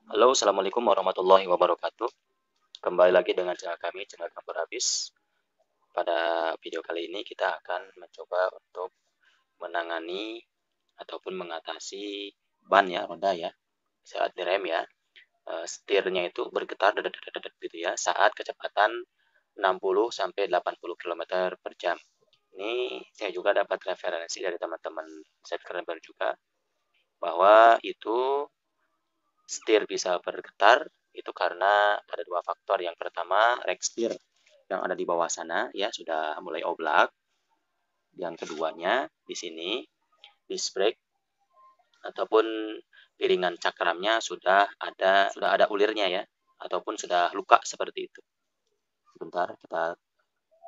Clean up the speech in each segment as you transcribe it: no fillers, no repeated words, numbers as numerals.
Halo, assalamualaikum warahmatullahi wabarakatuh. Kembali lagi dengan channel kami, channel Kampur Habis. Pada video kali ini kita akan mencoba untuk menangani ataupun mengatasi ban ya, roda ya, saat direm ya. Setirnya itu bergetar gitu ya, saat kecepatan 60 sampai 80 km per jam. Ini saya juga dapat referensi dari teman-teman subscriber juga bahwa itu setir bisa bergetar itu karena ada dua faktor. Yang pertama, rek setir yang ada di bawah sana ya sudah mulai oblak. Yang keduanya di sini disc brake ataupun piringan cakramnya sudah ada ulirnya ya, ataupun sudah luka seperti itu. Bentar kita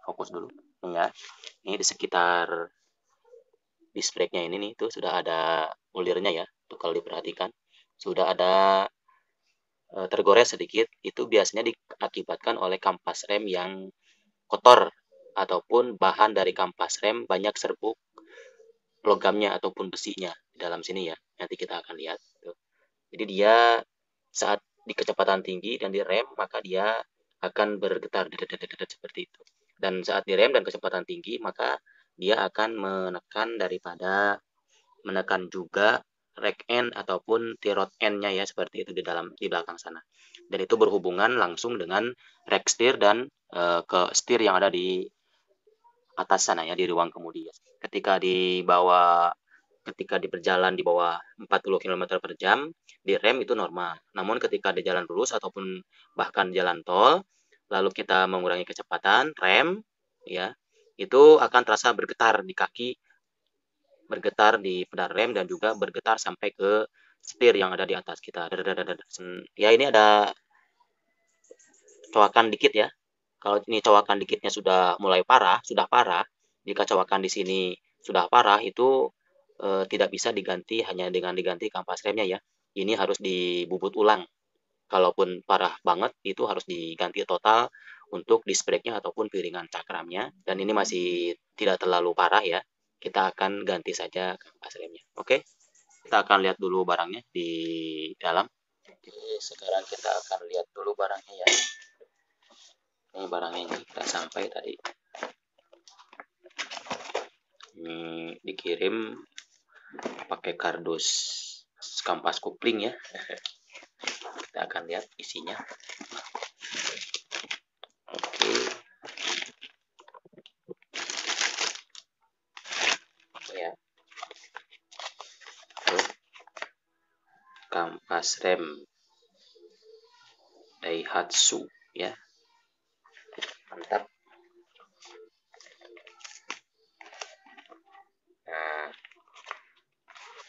fokus dulu. Ini ya. Ini di sekitar disc brake-nya ini nih tuh sudah ada ulirnya ya. Tuh kalau diperhatikan sudah ada tergores sedikit. Itu biasanya diakibatkan oleh kampas rem yang kotor ataupun bahan dari kampas rem banyak serbuk logamnya ataupun besinya di dalam sini ya. Nanti kita akan lihat. Jadi dia saat di kecepatan tinggi dan direm maka dia akan bergetar seperti itu. Dan saat direm dan kecepatan tinggi maka dia akan menekan juga rack end ataupun tirot end-nya ya seperti itu di belakang sana. Dan itu berhubungan langsung dengan rack steer dan ke steer yang ada di atas sana ya di ruang kemudi. Ketika di berjalan di bawah 40 km per jam di rem itu normal. Namun ketika di jalan lurus ataupun bahkan jalan tol lalu kita mengurangi kecepatan rem ya itu akan terasa bergetar di kaki, bergetar di pedal rem dan juga bergetar sampai ke setir yang ada di atas kita. Ya ini ada coakan dikit ya. Kalau ini coakan dikitnya sudah parah, jika coakan di sini sudah parah itu tidak bisa diganti hanya dengan diganti kampas remnya ya. Ini harus dibubut ulang. Kalaupun parah banget itu harus diganti total untuk disc brake-nya ataupun piringan cakramnya. Dan ini masih tidak terlalu parah ya. Kita akan ganti saja kampas remnya. Oke, kita akan lihat dulu barangnya di dalam. Oke, sekarang kita akan lihat dulu barangnya ya. Ini barangnya ini kita sampai tadi. Ini dikirim pakai kardus kampas kopling ya. Kita akan lihat isinya. Oke. Ya. Tuh. Kampas rem Daihatsu ya. Mantap. Nah,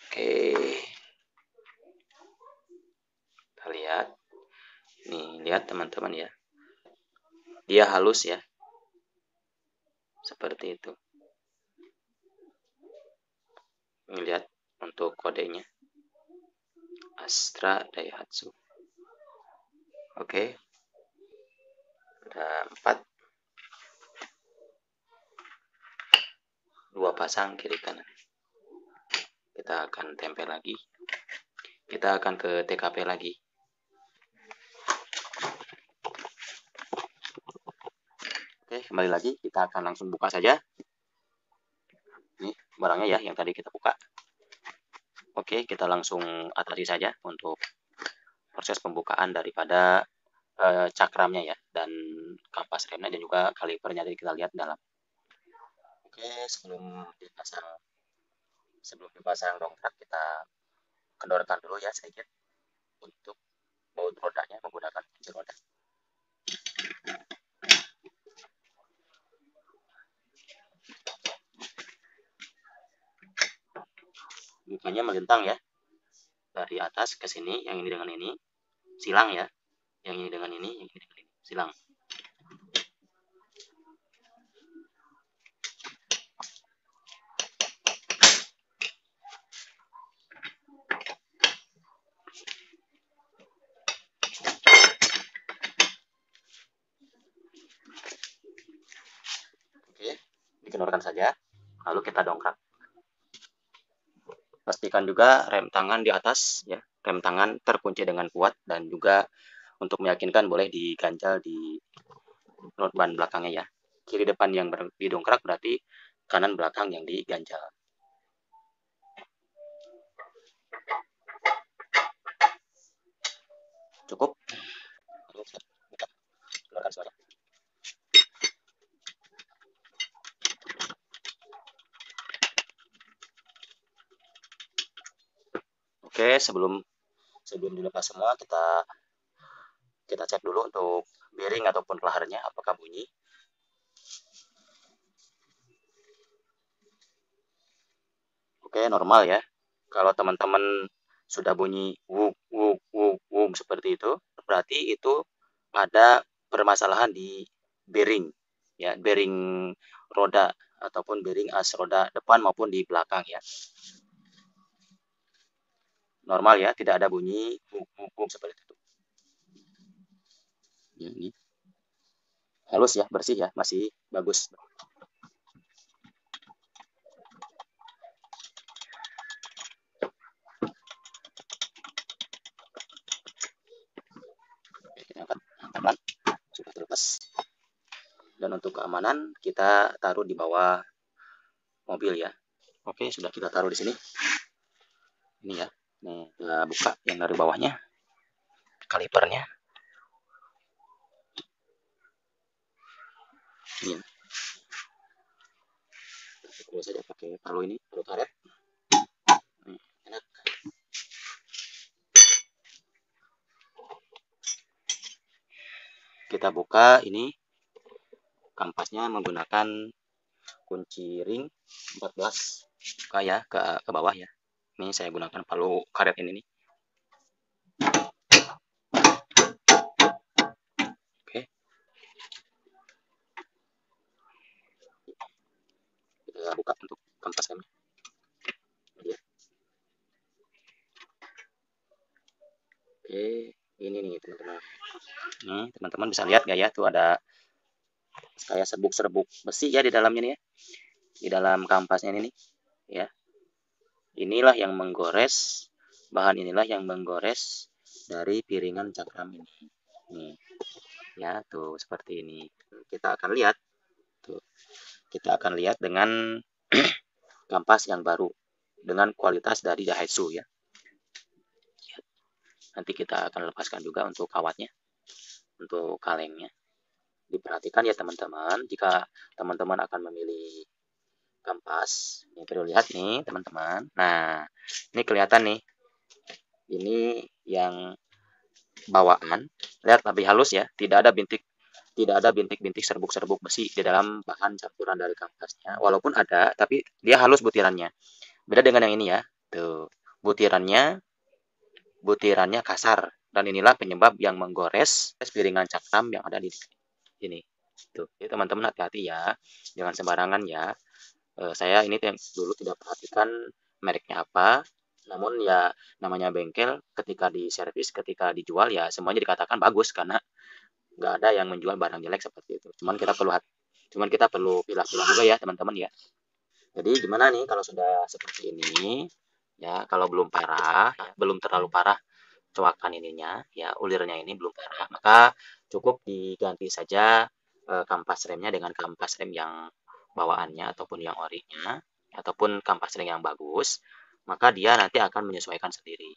oke. Kita lihat. Nih, lihat teman-teman ya. Dia halus ya. Seperti itu. Ini lihat untuk kodenya. Astra Daihatsu. Oke. Ada 4. 2 pasang kiri kanan. Kita akan tempel lagi. Kita akan ke TKP lagi. Oke, kembali lagi. Kita akan langsung buka saja. Ini barangnya ya yang tadi kita buka. Oke, kita langsung atasi saja untuk proses pembukaan daripada cakramnya ya dan kampas remnya dan juga kalipernya. Jadi kita lihat dalam. Oke, sebelum dipasang dongkrak kita kendorkan dulu ya sedikit untuk baut rodanya menggunakan kunci roda. Mukanya melintang ya dari atas ke sini, yang ini dengan ini silang ya, yang ini dengan ini, yang ini dengan ini silang. Oke, dikendorkan saja, lalu kita dongkrak. Pastikan juga rem tangan di atas ya, rem tangan terkunci dengan kuat, dan juga untuk meyakinkan boleh diganjal di rod ban belakangnya ya. Kiri depan yang didongkrak berarti kanan belakang yang diganjal. Cukup. Keluarkan suara. Oke, sebelum dilepas semua, kita cek dulu untuk bearing ataupun pelaharnya apakah bunyi. Oke, normal ya. Kalau teman-teman sudah bunyi wuk wuk wuk wuk seperti itu, berarti itu ada permasalahan di bearing ya, bearing roda ataupun bearing as roda depan maupun di belakang ya. Normal ya, tidak ada bunyi wuk wuk wuk seperti itu. Ya, ini halus ya, bersih ya, masih bagus. Angkat, sudah terlepas. Dan untuk keamanan kita taruh di bawah mobil ya. Oke, sudah kita taruh di sini. Ini ya. Nih, kita buka yang dari bawahnya. Kalipernya. Ini. Kita saja pakai palu ini, palu karet. Enak. Kita buka ini kampasnya menggunakan kunci ring 14. Buka ya ke bawah ya. Ini saya gunakan palu karet ini nih. Oke. Kita buka untuk kampas kami. Oke, ini nih teman-teman. Nih teman-teman bisa lihat gak ya, tuh ada kayak serbuk-serbuk besi ya di dalamnya nih ya. Di dalam kampasnya ini nih ya. Inilah yang menggores, bahan inilah yang menggores dari piringan cakram ini. Nih. Ya, tuh seperti ini. Kita akan lihat tuh. Kita akan lihat dengan kampas yang baru dengan kualitas dari Daihatsu ya. Nanti kita akan lepaskan juga untuk kawatnya, untuk kalengnya. Diperhatikan ya teman-teman, jika teman-teman akan memilih kampas, ini perlu lihat nih teman-teman. Nah, ini kelihatan nih, ini yang bawaan, lihat lebih halus ya, tidak ada bintik-bintik serbuk-serbuk besi di dalam bahan campuran dari kampasnya. Walaupun ada, tapi dia halus butirannya. Beda dengan yang ini ya, tuh butirannya kasar, dan inilah penyebab yang menggores piringan cakram yang ada di sini. Tuh, jadi teman-teman hati-hati ya, jangan sembarangan ya. Saya ini yang dulu tidak perhatikan mereknya apa, namun ya namanya bengkel, ketika diservis, ketika dijual ya semuanya dikatakan bagus karena nggak ada yang menjual barang jelek seperti itu. Cuman kita perlu pilah-pilah juga ya teman-teman ya. Jadi gimana nih kalau sudah seperti ini ya, kalau belum parah, belum terlalu parah coakan ininya ya, ulirnya ini belum parah, maka cukup diganti saja kampas remnya dengan kampas rem yang bawaannya ataupun yang orinya ataupun kampas rem yang bagus, maka dia nanti akan menyesuaikan sendiri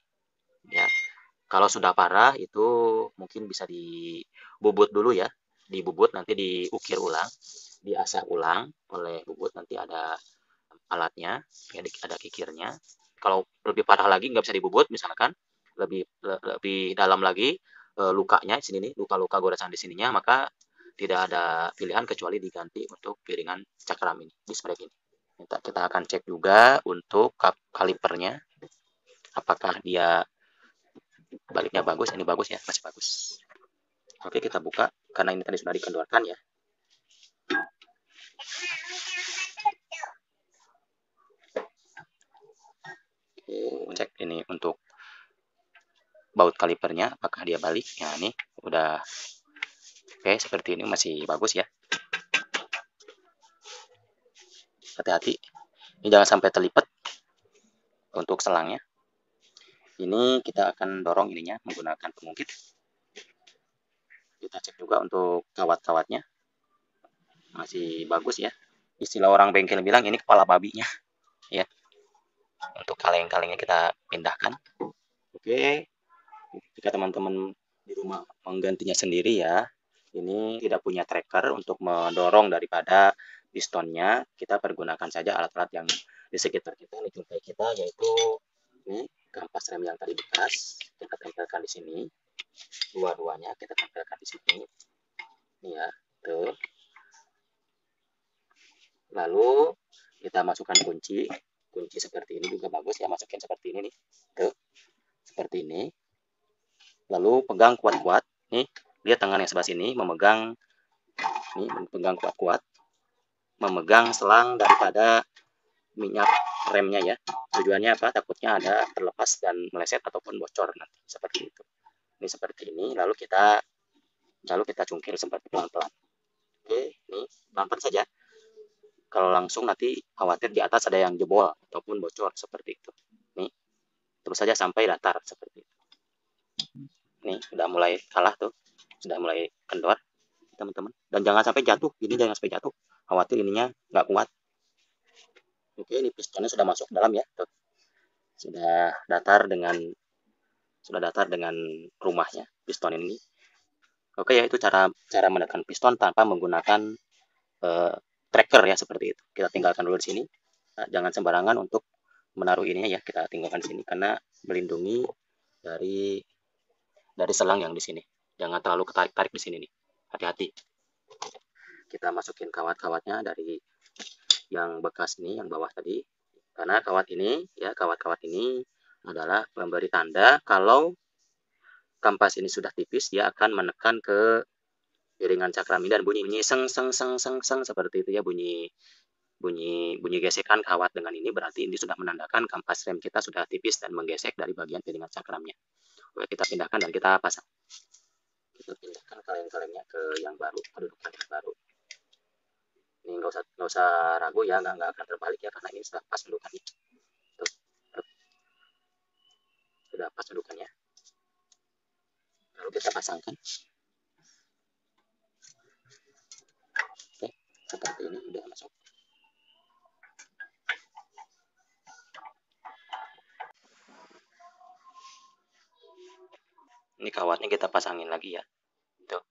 ya. Kalau sudah parah itu mungkin bisa dibubut dulu ya, dibubut nanti diukir ulang, diasah ulang oleh bubut, nanti ada alatnya ya, ada kikirnya. Kalau lebih parah lagi nggak bisa dibubut, misalkan lebih dalam lagi lukanya di sini nih, luka-luka goresan di sininya, maka tidak ada pilihan kecuali diganti untuk piringan cakram ini, disc brake ini. Kita akan cek juga untuk kalipernya, apakah dia baliknya bagus. Ini bagus ya, masih bagus. Oke, kita buka karena ini tadi sudah dikendorkan ya. Cek ini untuk baut kalipernya apakah dia balik. Nah, ini udah oke, seperti ini masih bagus ya. Hati-hati, ini jangan sampai terlipat untuk selangnya. Ini kita akan dorong ininya menggunakan pengungkit. Kita cek juga untuk kawat-kawatnya. Masih bagus ya. Istilah orang bengkel bilang ini kepala babinya. Ya, untuk kaleng-kalengnya kita pindahkan. Oke, jika teman-teman di rumah menggantinya sendiri ya, ini tidak punya tracker untuk mendorong daripada pistonnya, kita pergunakan saja alat-alat yang di sekitar kita, di jumpai kita, yaitu ini kampas rem yang tadi bekas, kita tempelkan di sini, dua-duanya kita tempelkan di sini, ini ya, tuh. Lalu kita masukkan kunci seperti ini juga bagus ya, masukin seperti ini nih, tuh, seperti ini. Lalu pegang kuat-kuat, nih, lihat tangan yang sebelah sini memegang, nih, pegang kuat-kuat, memegang selang daripada minyak remnya ya. Tujuannya apa? Takutnya ada terlepas dan meleset ataupun bocor nanti, seperti itu. Ini seperti ini, lalu kita cungkil seperti pelan-pelan. Oke, ini pelan-pelan saja. Kalau langsung nanti khawatir di atas ada yang jebol ataupun bocor seperti itu. Nih, terus saja sampai datar seperti itu. Nih, sudah mulai kalah tuh, sudah mulai kendor, teman-teman. Dan jangan sampai jatuh, ini jangan sampai jatuh. Khawatir ininya nggak kuat. Oke, ini pistonnya sudah masuk dalam ya. Tuh. Sudah datar dengan rumahnya piston ini. Oke ya, itu cara menekan piston tanpa menggunakan tracker ya, seperti itu. Kita tinggalkan dulu di sini. Nah, jangan sembarangan untuk menaruh ininya ya, kita tinggalkan di sini karena melindungi dari selang yang di sini. Jangan terlalu ketarik-tarik di sini nih. Hati-hati. Kita masukin kawat-kawatnya dari yang bekas ini, yang bawah tadi. Karena kawat ini adalah memberi tanda kalau kampas ini sudah tipis, dia akan menekan ke piringan cakram ini dan bunyi seng seng seng seng seng seperti itu ya, bunyi gesekan kawat dengan ini berarti ini sudah menandakan kampas rem kita sudah tipis dan menggesek dari bagian piringan cakramnya. Oke, kita pindahkan dan kita pasang. Kita pindahkan kaleng-kalengnya ke yang baru, kedudukan yang baru. Ini nggak usah ragu ya, nggak akan terbalik ya karena ini sudah pas kedudukannya. Tuh, sudah pas kedudukannya. Lalu kita pasangkan. Oke, seperti ini udah masuk. Ini kawatnya kita pasangin lagi ya. Tuh.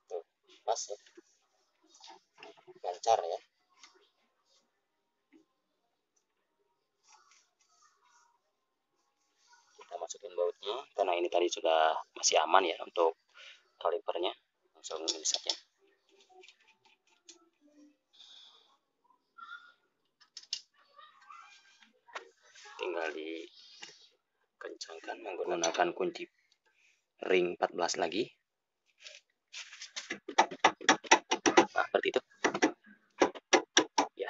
Tuh, pas ya. Lancar ya. Kita masukin bautnya karena ini tadi sudah masih aman ya untuk kalipernya. Langsung ini saja. Tinggal dikencangkan menggunakan kunci ring 14 lagi. Nah, seperti itu. Ya.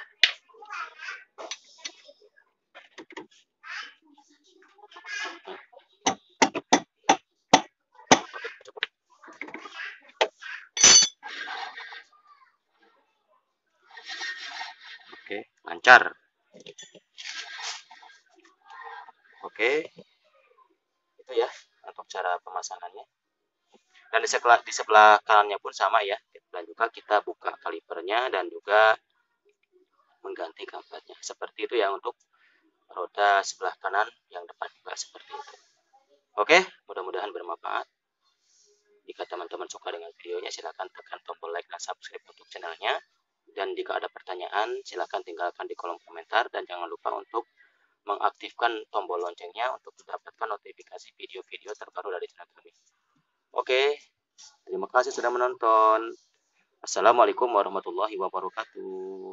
Oke, lancar. Oke. Itu ya untuk cara pemasangannya. Dan di sebelah kanannya pun sama ya. Dan juga kita buka kalipernya dan juga mengganti kampretnya. Seperti itu ya untuk roda sebelah kanan yang depan juga seperti itu. Oke, mudah-mudahan bermanfaat. Jika teman-teman suka dengan videonya, silahkan tekan tombol like dan subscribe untuk channelnya. Dan jika ada pertanyaan, silahkan tinggalkan di kolom komentar. Dan jangan lupa untuk mengaktifkan tombol loncengnya untuk mendapatkan notifikasi video-video terbaru dari channel kami. Oke, terima kasih sudah menonton. Assalamualaikum warahmatullahi wabarakatuh.